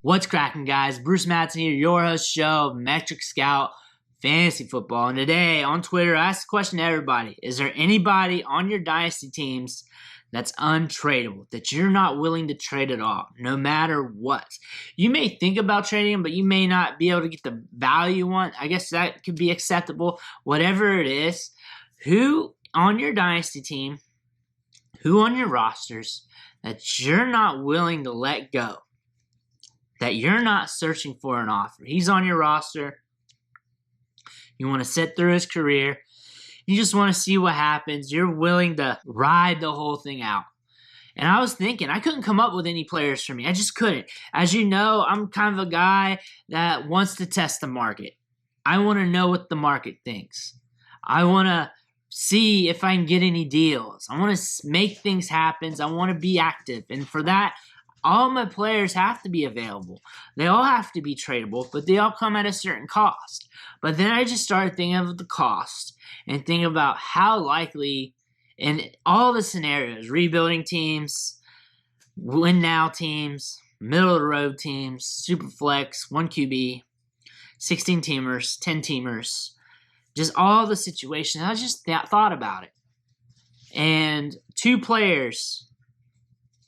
What's cracking, guys? Bruce Madsen here, your host show of Metric Scout Fantasy Football. And today on Twitter, I asked the question to everybody: is there anybody on your Dynasty teams that's untradeable, that you're not willing to trade at all, no matter what? You may think about trading them, but you may not be able to get the value you want. I guess that could be acceptable. Whatever it is, who on your Dynasty team, who on your rosters that you're not willing to let go, that you're not searching for an offer. He's on your roster. You want to sit through his career. You just want to see what happens. You're willing to ride the whole thing out. And I was thinking, I couldn't come up with any players for me. I just couldn't. As you know, I'm kind of a guy that wants to test the market. I want to know what the market thinks. I want to see if I can get any deals. I want to make things happen. I want to be active. And for that, all my players have to be available. They all have to be tradable, but they all come at a certain cost. But then I just started thinking of the cost and thinking about how likely in all the scenarios, rebuilding teams, win now teams, middle of the road teams, super flex, 1 QB, 16 teamers, 10 teamers, just all the situations. I just thought about it. And 2 players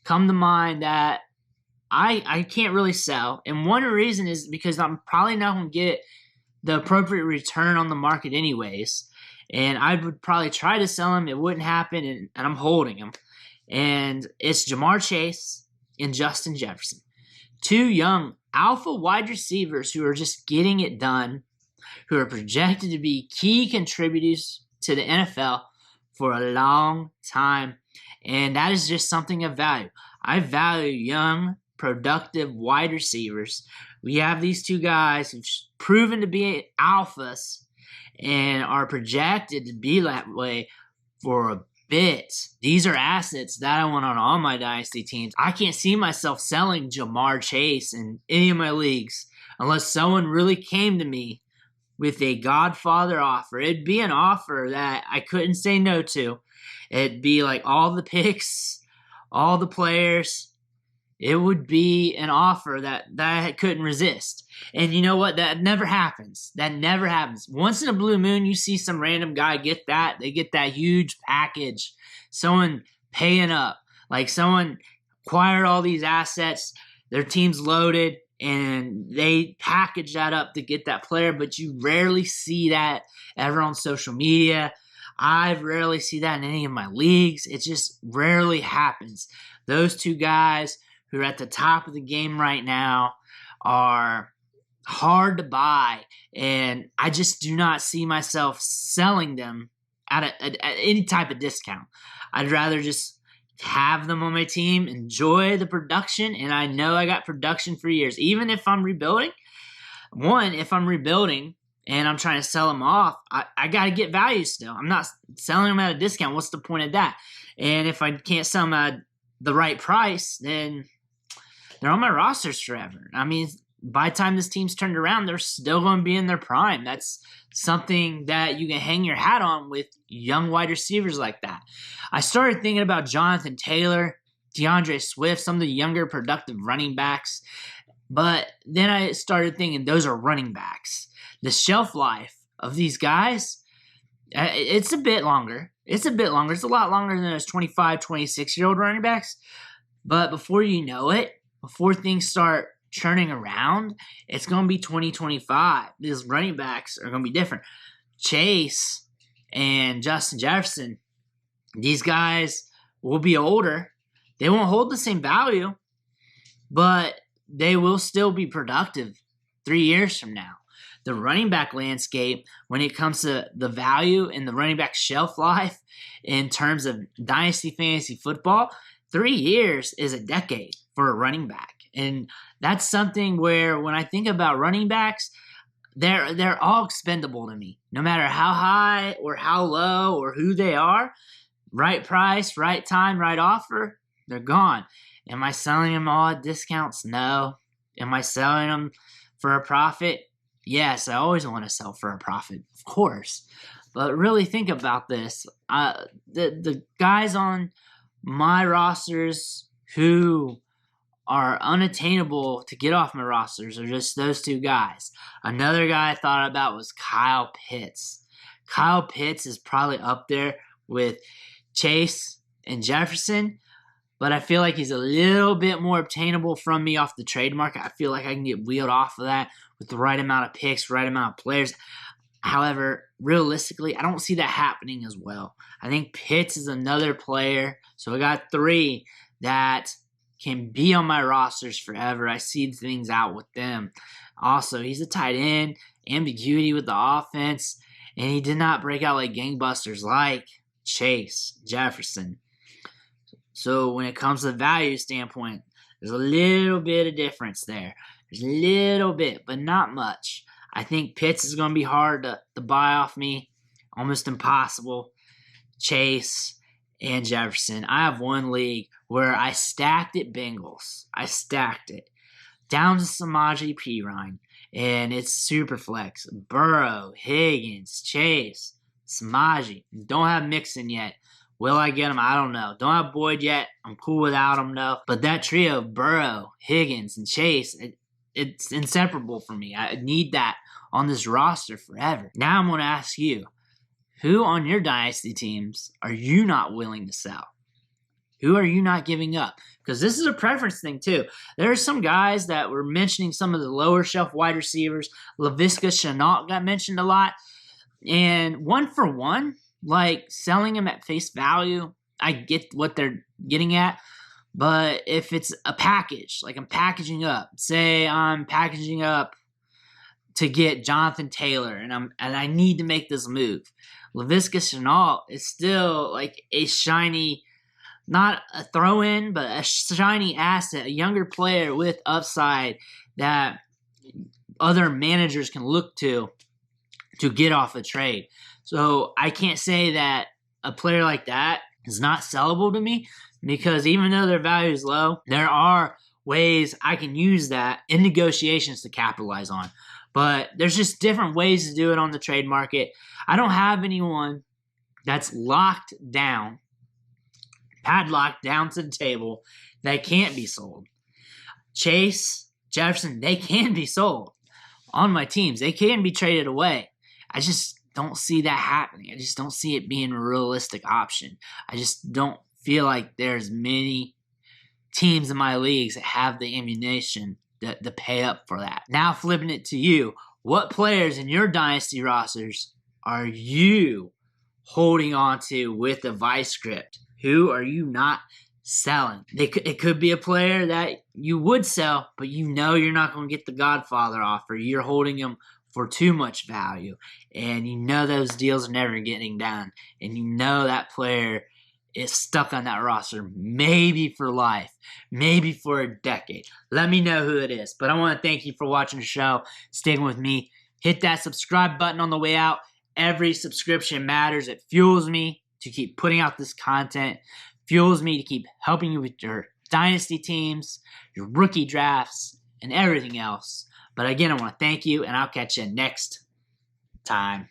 come to mind that I can't really sell. And one reason is because I'm probably not going to get the appropriate return on the market anyways. And I would probably try to sell him. It wouldn't happen, and I'm holding him. And it's Jamar Chase and Justin Jefferson. 2 young alpha wide receivers who are just getting it done, who are projected to be key contributors to the NFL for a long time. And that is just something of value. I value young, productive wide receivers. We have these 2 guys who've proven to be alphas and are projected to be that way for a bit. These are assets that I want on all my Dynasty teams. I can't see myself selling Jamar Chase in any of my leagues unless someone really came to me with a Godfather offer. It'd be an offer that I couldn't say no to. It'd be like all the picks, all the players. It would be an offer that I couldn't resist. And you know what? That never happens. That never happens. Once in a blue moon, you see some random guy get that. They get that huge package. Someone paying up. Like someone acquired all these assets. Their team's loaded. And they package that up to get that player. But you rarely see that ever on social media. I rarely see that in any of my leagues. It just rarely happens. Those 2 guys who are at the top of the game right now are hard to buy, and I just do not see myself selling them at any type of discount. I'd rather just have them on my team, enjoy the production, and I know I got production for years. Even if I'm rebuilding, if I'm rebuilding and I'm trying to sell them off, I got to get value still. I'm not selling them at a discount. What's the point of that? And if I can't sell them at the right price, then they're on my rosters forever. I mean, by the time this team's turned around, they're still going to be in their prime. That's something that you can hang your hat on with young wide receivers like that. I started thinking about Jonathan Taylor, DeAndre Swift, some of the younger productive running backs. But then I started thinking those are running backs. The shelf life of these guys, it's a bit longer. It's a lot longer than those 25, 26-year-old running backs. But before you know it, before things start churning around, it's going to be 2025. These running backs are going to be different. Chase and Justin Jefferson, these guys will be older. They won't hold the same value, but they will still be productive 3 years from now. The running back landscape, when it comes to the value and the running back shelf life in terms of Dynasty Fantasy Football, 3 years is a decade for a running back. And that's something where when I think about running backs, they're all expendable to me. No matter how high or how low or who they are, right price, right time, right offer, they're gone. Am I selling them all at discounts? No. Am I selling them for a profit? Yes, I always want to sell for a profit, of course. But really think about this. The guys on my rosters who are unattainable to get off my rosters are just those two guys. Another guy I thought about was Kyle Pitts. Kyle Pitts is probably up there with Chase and Jefferson, but I feel like he's a little bit more obtainable from me off the trade market. I feel like I can get wheeled off of that with the right amount of picks, right amount of players. However, realistically, I don't see that happening as well. I think Pitts is another player. So I got 3 that can be on my rosters forever. I see things out with them. Also, he's a tight end, ambiguity with the offense, and he did not break out like gangbusters like Chase, Jefferson. So when it comes to the value standpoint, there's a little bit of difference there. There's a little bit, but not much. I think Pitts is going to be hard to buy off me. Almost impossible. Chase and Jefferson. I have one league where I stacked it Bengals. I stacked it. Down to Samaje Perine. And it's super flex. Burrow, Higgins, Chase, Samaje. Don't have Mixon yet. Will I get him? I don't know. Don't have Boyd yet. I'm cool without him, though. But that trio, Burrow, Higgins, and Chase, it's inseparable for me. I need that on this roster forever. Now I'm going to ask you, who on your Dynasty teams are you not willing to sell? Who are you not giving up? Because this is a preference thing, too. There are some guys that were mentioning some of the lower shelf wide receivers. Laviska Shenault got mentioned a lot. And one for one, like selling him at face value, I get what they're getting at. But if it's a package, like I'm packaging up, say I'm packaging up to get Jonathan Taylor, and I need to make this move. Laviska Shenault is still like a shiny, not a throw-in, but a shiny asset, a younger player with upside that other managers can look to get off a trade. So I can't say that a player like that is not sellable to me, because even though their value is low, there are ways I can use that in negotiations to capitalize on. But there's just different ways to do it on the trade market. I don't have anyone that's locked down, padlocked down to the table, that can't be sold. Chase, Jefferson, they can be sold on my teams. They can be traded away. I just don't see that happening. I just don't see it being a realistic option. I just don't feel like there's many teams in my leagues that have the ammunition to pay up for that. Now flipping it to you, what players in your Dynasty rosters are you holding on to with the vice script? Who are you not selling? It could be a player that you would sell, but you know you're not going to get the Godfather offer. You're holding him for too much value, and you know those deals are never getting done, and you know that player is stuck on that roster, maybe for life, maybe for a decade. Let me know who it is. But I want to thank you for watching the show, sticking with me. Hit that subscribe button on the way out. Every subscription matters. It fuels me to keep putting out this content, fuels me to keep helping you with your Dynasty teams, your rookie drafts, and everything else. But again, I want to thank you, and I'll catch you next time.